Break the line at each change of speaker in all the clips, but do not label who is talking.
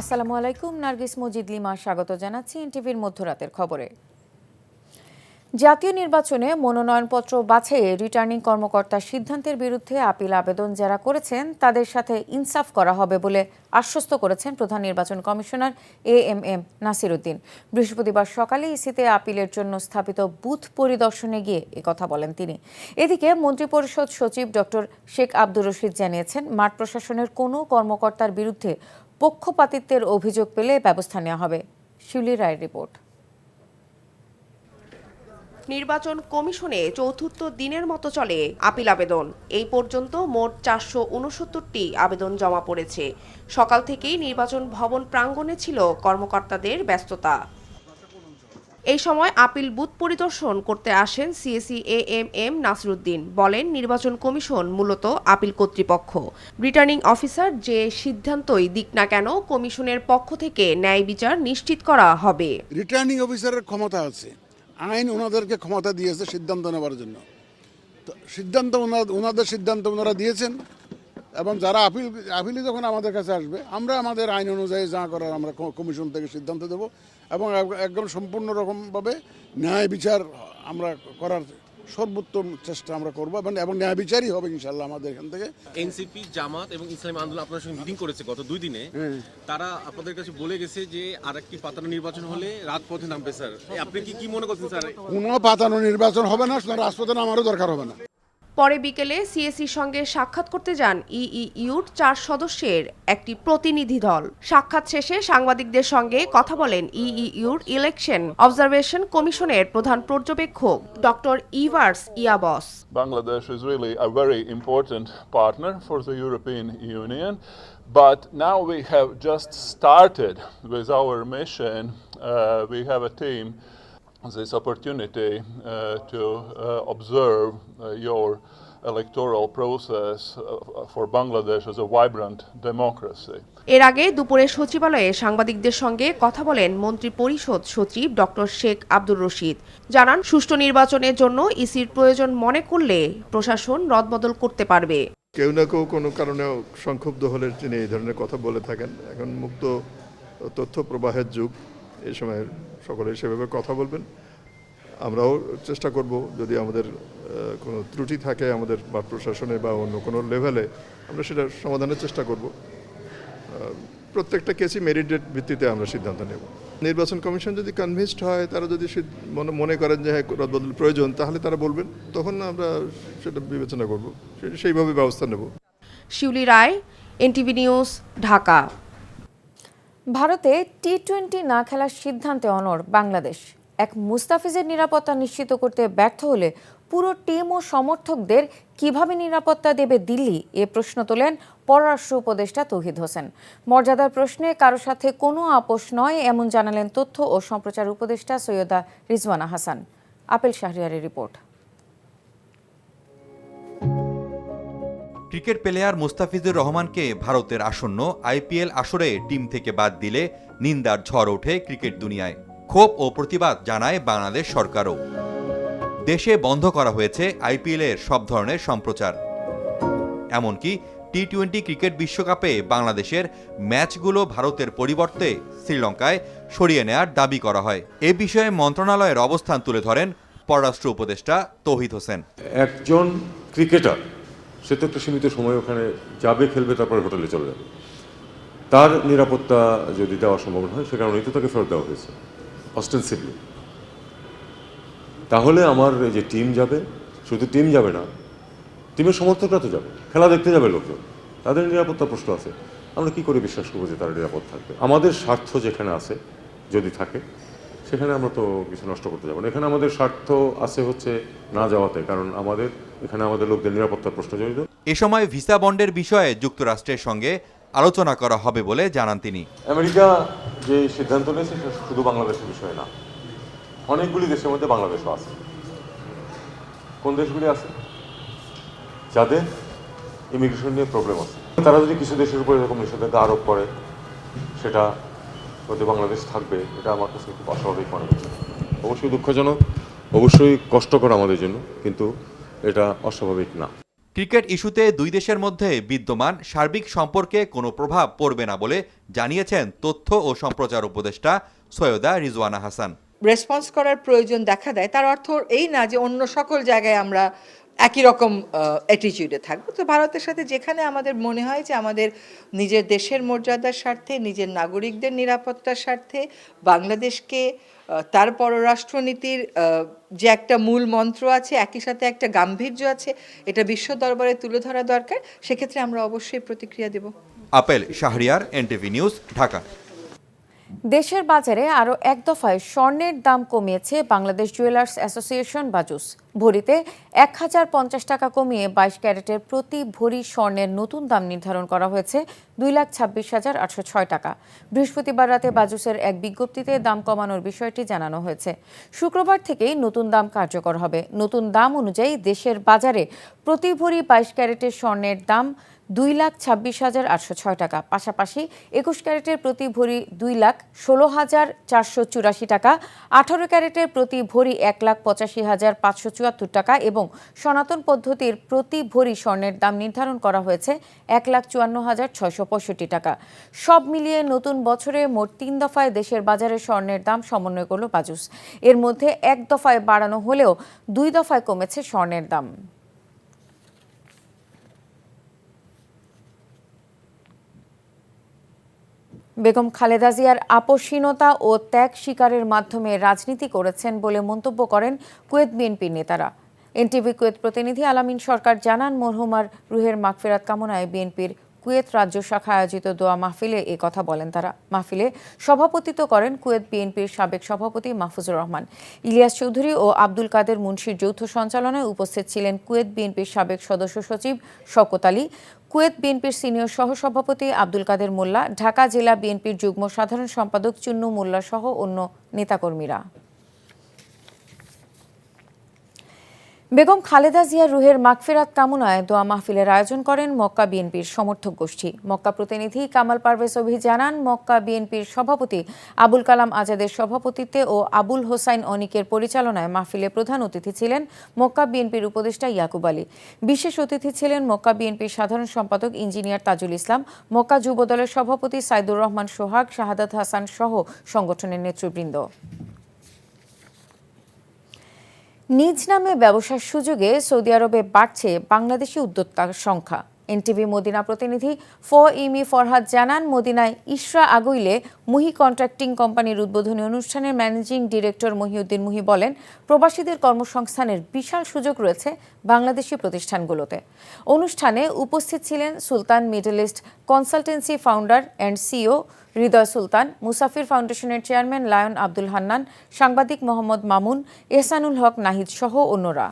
আসসালামু আলাইকুম, নার্গিস মজিদ লিমা স্বাগত জানাচ্ছি এনটিভির মধ্যরাতের খবরে। জাতীয় নির্বাচনে মনোনয়নপত্র বাছাইয়ে রিটার্নিং কর্মকর্তার সিদ্ধান্তের বিরুদ্ধে আপিল আবেদন যারা করেছেন তাদের সাথে ইনসাফ করা হবে বলে আশ্বস্ত করেছেন প্রধান নির্বাচন কমিশনার এএমএম নাসিরউদ্দিন। বৃহস্পতিবার সকালে ইসিতে আপিলের জন্য স্থাপিত বুথ পরিদর্শনে গিয়ে একথা বলেন তিনি। এদিকে মন্ত্রিপরিষদ সচিব ডক্টর শেখ আব্দুর রশিদ জানিয়েছেন, মাঠ প্রশাসনের কোনো কর্মকর্তার বিরুদ্ধে পক্ষপাতিত্বের অভিযোগ পেলে ব্যবস্থা নেওয়া হবে। শিউলি রায়ের রিপোর্ট।
নির্বাচন কমিশনে চতুর্থ দিনের মতো চলে আপিল আবেদন। এই পর্যন্ত মোট 469টি আবেদন জমা পড়েছে। সকাল থেকেই নির্বাচন ভবন প্রাঙ্গণে ছিল কর্মকর্তাদের ব্যস্ততা। এই সময় আপিল বুথ পরিদর্শন করতে আসেন সিএসি এএমএম নাসিরউদ্দিন। বলেন, নির্বাচন কমিশন মূলত আপিল কর্তৃপক্ষ। রিটার্নিং অফিসার যে সিদ্ধান্তই দিক না কেন, কমিশনের পক্ষ থেকে ন্যায় বিচার নিশ্চিত করা হবে।
রিটার্নিং অফিসারের ক্ষমতা আছে, আইন ওনাদেরকে ক্ষমতা দিয়েছে সিদ্ধান্ত নেওয়ার জন্য। তো ওনাদের সিদ্ধান্ত ওনারা দিয়েছেন, এবং যারা আপিলই যখন আমাদের কাছে আসবে, আমরা আমাদের আইন অনুযায়ী যা করার আমরা কমিশন থেকে সিদ্ধান্ত দেব, এবং একদম সম্পূর্ণ রকমভাবে ন্যায় বিচার আমরা করার সর্বোত্তম চেষ্টা আমরা করবো, এবং ন্যায় বিচারই হবে ইনশাল্লাহ আমাদের এখান থেকে।
এনসিপি, জামাত এবং ইসলামী আন্দোলন আপনার সঙ্গে মিটিং করেছে গত 2 দিনে। তারা আপনাদের কাছে বলে গেছে যে আরেকটি পাতানো নির্বাচন হলে রাজপথে নামবে। স্যার, আপনি কি মনে করছেন স্যার?
কোনো পাতানো নির্বাচন হবে না, রাজপথে নামারও দরকার হবে না।
পরে বিকেলে সিএসির সঙ্গে সাক্ষাৎ করতে যান ইইউর 4 সদস্যের একটি প্রতিনিধি দল। সাক্ষাৎ শেষে সাংবাদিকদের সঙ্গে কথা বলেন ইইউর ইলেকশন অবজারভেশন কমিশনের প্রধান পর্যবেক্ষক doctor ইভার্স ইয়াবস।
Bangladesh is really a very important partner for the European Union, but now we have just started with our mission. We have a team this opportunity to observe your electoral process for Bangladesh as a vibrant democracy.
এর আগে দুপুরে সচিবালয়ে সাংবাদিকদের সঙ্গে কথা বলেন মন্ত্রী পরিষদ সচিব ডক্টর শেখ আব্দুর রশিদ। জানান, সুষ্ঠু নির্বাচনের জন্য ইসির প্রয়োজন মনে করলে প্রশাসন রদবদল করতে পারবে।
কেউ না কেউ কোনো কারণে সংক্ষুব্ধ হলে তিনি এই ধরনের কথা বলে থাকেন। এখন মুক্ত তথ্য প্রবাহের যুগ, এই সময় সকলে সেভাবে কথা বলবেন। আমরাও চেষ্টা করব, যদি আমাদের কোনো ত্রুটি থাকে আমাদের বা প্রশাসনে বা অন্য কোনো লেভেলে, আমরা সেটা সমাধানের চেষ্টা করব। প্রত্যেকটা কেসই মেরিটের ভিত্তিতে আমরা সিদ্ধান্ত নেব। নির্বাচন কমিশন যদি কনভিন্সড হয়, তারা যদি মনে করেন যে হ্যাঁ রদবদল প্রয়োজন, তাহলে তারা বলবেন, তখন আমরা সেটা বিবেচনা করব, সেইভাবে ব্যবস্থা নেব।
শিউলি রায়, এনটিভি নিউজ, ঢাকা।
ভারতে টি-20 না খেলার সিদ্ধান্তে অনড় বাংলাদেশ। এক মুস্তাফিজের নিরাপত্তা নিশ্চিত করতে ব্যর্থ হলে পুরো টিম ও সমর্থকদের কিভাবে নিরাপত্তা দেবে দিল্লি, এ প্রশ্ন তোলেন পররাষ্ট্র উপদেষ্টা তৌহিদ হোসেন। মর্যাদার প্রশ্নে কারো সাথে কোনো আপোষ নয়, এমন জানালেন তথ্য ও সম্প্রচার উপদেষ্টা সৈয়দা রিজওয়ানা হাসান। আপেল শাহরিয়ারের রিপোর্ট।
ক্রিকেট প্লেয়ার মুস্তাফিজুর রহমানকে ভারতের আসন্ন আইপিএল আসরে টিম থেকে বাদ দিলে নিন্দার ঝড় ওঠে ক্রিকেট দুনিয়ায়। ক্ষোভ ও প্রতিবাদ জানায় বাংলাদেশ সরকারও। দেশে বন্ধ করা হয়েছে আইপিএলের সব ধরনের সম্প্রচার। এমনকি টি-20 ক্রিকেট বিশ্বকাপে বাংলাদেশের ম্যাচগুলো ভারতের পরিবর্তে শ্রীলঙ্কায় সরিয়ে নেওয়ার দাবি করা হয়। এ বিষয়ে মন্ত্রণালয়ের অবস্থান তুলে ধরেন পররাষ্ট্র উপদেষ্টা তৌহিদ হোসেন।
একজন ক্রিকেটার, সে তো একটা সীমিত সময় ওখানে যাবে, খেলবে, তারপরে হোটেলে চলে যাবে। তার নিরাপত্তা যদি দেওয়া সম্ভব হয়, সে কারণেই তো তাকে ফেরত দেওয়া হয়েছে অস্টেনসিভলি। তাহলে আমার এই যে টিম যাবে, শুধু টিম যাবে না, টিমের সমর্থকরা তো যাবে, খেলা দেখতে যাবে লোকজন, তাদের নিরাপত্তা প্রশ্ন আছে। আমরা কি করে বিশ্বাস করবো যে তারা নিরাপদ থাকবে? আমাদের স্বার্থ যেখানে আছে, যদি থাকে, সেখানে আমরা তো কিছু নষ্ট করতে যাবো না। এখানে আমাদের স্বার্থ আছে হচ্ছে না যাওয়াতে, কারণ এখানে আমাদের লোকদের নিরাপত্তার প্রশ্ন জড়িত।
এ সময় ভিসা বন্ডের বিষয়ে যুক্তরাষ্ট্রের সঙ্গে আলোচনা করা হবে বলে জানান তিনি।
আমেরিকা যে সিদ্ধান্ত নিয়েছে সেটা শুধু বাংলাদেশের বিষয় না, অনেকগুলি দেশের মধ্যে বাংলাদেশও আছে। কোন দেশগুলি আছে? যাদের ইমিগ্রেশন নিয়ে প্রবলেম আছে, তারা যদি কিছু দেশের উপর এরকম নিষেধাজ্ঞা আরোপ করে, সেটা ওদের বাংলাদেশ থাকবে, এটা আমার কাছে খুব অস্বাভাবিক মনে হচ্ছে। অবশ্যই দুঃখজনক, অবশ্যই কষ্টকর আমাদের জন্য, কিন্তু এটা অস্বাভাবিক না।
ক্রিকেট ইস্যুতে দুই দেশের মধ্যে বিদ্যমান সার্বিক সম্পর্কে কোনো প্রভাব পড়বে না বলে জানিয়েছেন তথ্য ও সম্প্রচার উপদেষ্টা সৈয়দা রিজওয়ানা হাসান।
রেসপন্স করার প্রয়োজন দেখা দেয় তার অর্থ এই না যে অন্য সকল জায়গায় আমরা একই রকম অ্যাটিটিউডে থাকবো। তো ভারতের সাথে যেখানে আমাদের মনে হয় যে আমাদের নিজের দেশের মর্যাদার স্বার্থে, নিজের নাগরিকদের নিরাপত্তার স্বার্থে, বাংলাদেশকে তার পররাষ্ট্রনীতির যে একটা মূল মন্ত্র আছে, একই সাথে একটা গাম্ভীর্য আছে, এটা বিশ্ব দরবারে তুলে ধরা দরকার, সেক্ষেত্রে আমরা অবশ্যই প্রতিক্রিয়া দেব।
Apel Shahriar, NTV news, Dhaka.
দেশের বাজারে আরও এক দফায় স্বর্ণের দাম কমিয়েছে বাংলাদেশ জুয়েলার্স অ্যাসোসিয়েশন বাজুস। ভরিতে 1050 টাকা কমিয়ে 22 ক্যারেটের প্রতি ভরি স্বর্ণের নতুন দাম নির্ধারণ করা হয়েছে 2,26,806 টাকা। বৃহস্পতিবার রাতে বাজুসের এক বিজ্ঞপ্তিতে দাম কমানোর বিষয়টি জানানো হয়েছে। শুক্রবার থেকেই নতুন দাম কার্যকর হবে। নতুন দাম অনুযায়ী দেশের বাজারে প্রতি ভরি 22 ক্যারেটের স্বর্ণের দাম 2,26,806 টাকা। পাশাপাশি 21 ক্যারেটের প্রতি ভরি 2,16,484 টাকা, 18 ক্যারেটের প্রতি ভরি 1,85,574 টাকা এবং সনাতন পদ্ধতির প্রতি ভরি স্বর্ণের দাম নির্ধারণ করা হয়েছে 1,54,665 টাকা। সব মিলিয়ে নতুন বছরে মোট 3 দফায় দেশের বাজারে স্বর্ণের দাম সমন্বয় করল বাজুস। এর মধ্যে এক দফায় বাড়ানো হলেও 2 দফায় কমেছে স্বর্ণের দাম। বেগম খালেদা জিয়ার আপোষহীনতা ও ত্যাগ স্বীকারের মাধ্যমে রাজনীতি করেছেন বলে মন্তব্য করেন কুয়েত বিএনপির নেতারা। এনটিভি কুয়েত প্রতিনিধি আলামিন সরকার জানান, মরহুমার রুহের মাগফিরাত কামনায় বিএনপির কুয়েত রাজ্য শাখা আয়োজিত দোয়া মাহফিলে এ কথা বলেন তারা। মাহফিলে সভাপতিত্ব করেন কুয়েত বিএনপির সাবেক সভাপতি মাহফুজুর রহমান। ইলিয়াস চৌধুরী ও আব্দুল কাদের মুন্সির যৌথ সঞ্চালনায় উপস্থিত ছিলেন কুয়েত বিএনপির সাবেক সদস্য সচিব শওকত আলী, কুয়েত বিএনপির সিনিয়র সহসভাপতি আব্দুল কাদের মোল্লা, ঢাকা জেলা বিএনপির যুগ্ম সাধারণ সম্পাদক চুন্নু মোল্লা সহ অন্য নেতাকর্মীরা। বেগম খালেদা জিয়ার রুহের মাগফিরাত কামনায় দোয়া মাহফিলের আয়োজন করেন মক্কা বিএনপির সমর্থক গোষ্ঠী। মক্কা প্রতিনিধি কামাল পারভেজ অভি জানান, মক্কা বিএনপির সভাপতি আবুল কালাম আজাদের সভাপতিত্বে ও আবুল হোসাইন অনিকের পরিচালনায় মাহফিলে প্রধান অতিথি ছিলেন মক্কা বিএনপির উপদেষ্টা ইয়াকুব আলী। বিশেষ অতিথি ছিলেন মক্কা বিএনপির সাধারণ সম্পাদক ইঞ্জিনিয়ার তাজুল ইসলাম, মক্কা যুবদলের সভাপতি সাইদুর রহমান সোহাগ, শাহাদাত হাসান সহ সংগঠনের নেতৃবৃন্দ। নিজ নামে ব্যবসার সুযোগে সৌদি আরবে বাড়ছে বাংলাদেশি উদ্যোক্তার সংখ্যা। এনটিভি মদিনা প্রতিনিধি ফইমি ফরহাদ জানান, মদিনায় ইশরা আগুইলে মুহি কন্ট্রাক্টিং কোম্পানির উদ্বোধনী অনুষ্ঠানের ম্যানেজিং ডিরেক্টর মহিউদ্দিন মুহি বলেন, প্রবাসীদের কর্মসংস্থানের বিশাল সুযোগ রয়েছে বাংলাদেশি প্রতিষ্ঠানগুলোতে। অনুষ্ঠানে উপস্থিত ছিলেন Sultan middle east consultancy founder and CEO Hridoy Sultan, Musafir ফাউন্ডেশনের চেয়ারম্যান লায়ন আব্দুল হান্নান, সাংবাদিক মোহাম্মদ মামুন, এহসানুল হক নাহিদ সহ অন্যরা।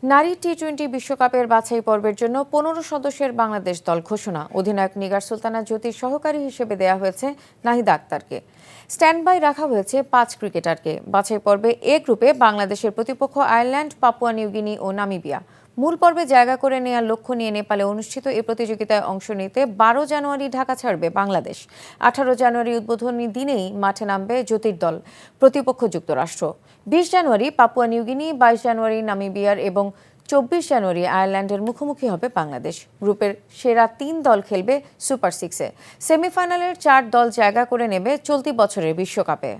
নারী টি-20 বিশ্বকাপের বাছাই পর্বের জন্য 15 সদস্যের বাংলাদেশ দল ঘোষণা। অধিনায়ক নিগার সুলতানা জ্যোতির সহকারী হিসেবে দেয়া হয়েছে নাহিদা আক্তারকে। স্ট্যান্ড বাই রাখা হয়েছে 5 ক্রিকেটারকে। বাছাই পর্বে এ গ্রুপে বাংলাদেশের প্রতিপক্ষ আয়ারল্যান্ড, পাপুয়া নিউগিনি ও নামিবিয়া। মূল পর্বে জায়গা করে নেওয়ার লক্ষ্য নিয়ে নেপালে অনুষ্ঠিত এই প্রতিযোগিতায় অংশ নিতে 12 জানুয়ারি ঢাকা ছাড়বে বাংলাদেশ। 18 জানুয়ারি উদ্বোধনী দিনেই মাঠে নামবে জ্যোতির দল। প্রতিপক্ষ যুক্তরাষ্ট্র। 20 জানুয়ারি পাপুয়া নিউগিনি, 22 জানুয়ারি নামিবিয়ার এবং 24 জানুয়ারি আয়ারল্যান্ডের মুখোমুখি হবে বাংলাদেশ। গ্রুপের সেরা 3 দল খেলবে সুপার 6-এ। সেমিফাইনালের 4 দল জায়গা করে নেবে চলতি বছরের বিশ্বকাপে।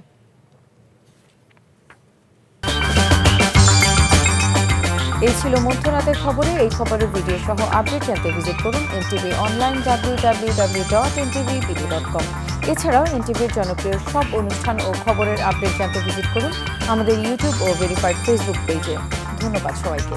এই ছিল মধ্যরাতের খবরে। এই খবরের ভিডিও সহ আপডেট জানতে ভিজিট করুন এনটিভি অনলাইন www.ntvbd.com। এছাড়াও এনটিভির জনপ্রিয় সব অনুষ্ঠান ও খবরের আপডেট জানতে ভিজিট করুন আমাদের ইউটিউব ও ভেরিফাইড ফেসবুক পেজে। ধন্যবাদ সবাইকে।